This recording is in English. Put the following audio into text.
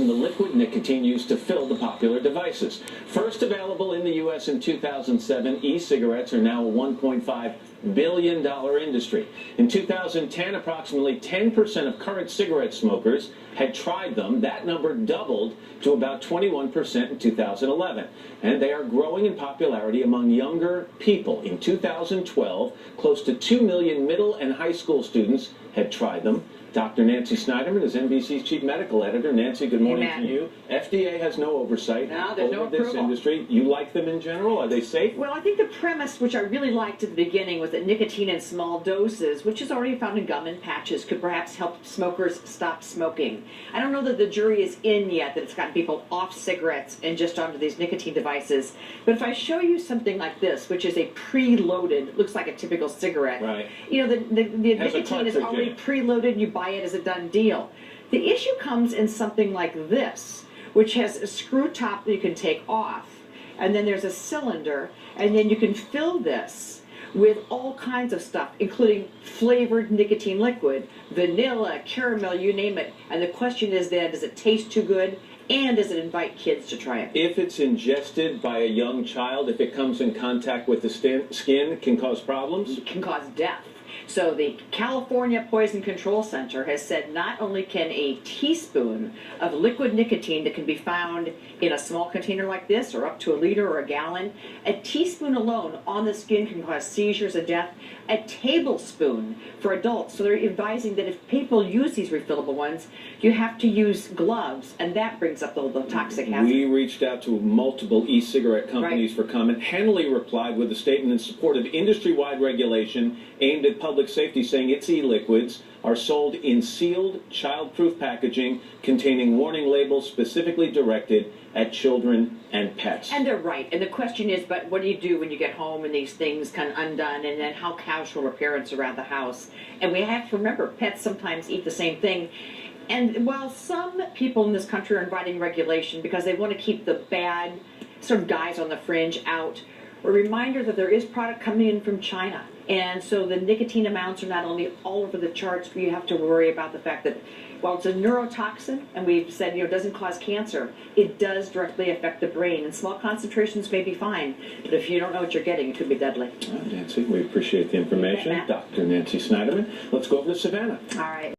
in the liquid nicotine used to fill the popular devices. First available in the U.S. in 2007, e-cigarettes are now a $1.5 billion industry. In 2010, approximately 10% of current cigarette smokers had tried them. That number doubled to about 21% in 2011. And they are growing in popularity among younger people. In 2012, close to 2 million middle and high school students had tried them. Dr. Nancy Snyderman is NBC's chief medical editor. Nancy, good morning to you. FDA has no oversight over this industry. You like them in general? Are they safe? Well, I think the premise, which I really liked at the beginning, was that nicotine in small doses, which is already found in gum and patches, could perhaps help smokers stop smoking. I don't know that the jury is in yet, that it's gotten people off cigarettes and just onto these nicotine devices. But if I show you something like this, which is a preloaded, looks like a typical cigarette. Right. You know, the nicotine is already preloaded. You buy it as a done deal. The issue comes in something like this, which has a screw top that you can take off, and then there's a cylinder, and then you can fill this with all kinds of stuff, including flavored nicotine liquid, vanilla, caramel, you name it. And the question is then, does it taste too good? And does it invite kids to try it? If it's ingested by a young child, if it comes in contact with the skin, it can cause problems? It can cause death. So the California Poison Control Center has said not only can a teaspoon of liquid nicotine that can be found in a small container like this, or up to a liter or a gallon, a teaspoon alone on the skin can cause seizures and death. A tablespoon for adults. So they're advising that if people use these refillable ones, you have to use gloves, and that brings up the toxic hazard. We reached out to multiple e-cigarette companies for comment. Henley replied with a statement in support of industry-wide regulation aimed at public safety, saying its e-liquids are sold in sealed, child-proof packaging containing warning labels specifically directed at children and pets. And they're right. And the question is, but what do you do when you get home and these things kind of undone, and then how casual are parents around the house? And we have to remember, pets sometimes eat the same thing. And while some people in this country are inviting regulation because they want to keep the bad sort of guys on the fringe out, a reminder that there is product coming in from China. And so the nicotine amounts are not only all over the charts, but you have to worry about the fact that while it's a neurotoxin, and we've said, it doesn't cause cancer, it does directly affect the brain. And small concentrations may be fine, but if you don't know what you're getting, it could be deadly. Nancy, we appreciate the information. Dr. Nancy Snyderman. Let's go over to Savannah. All right.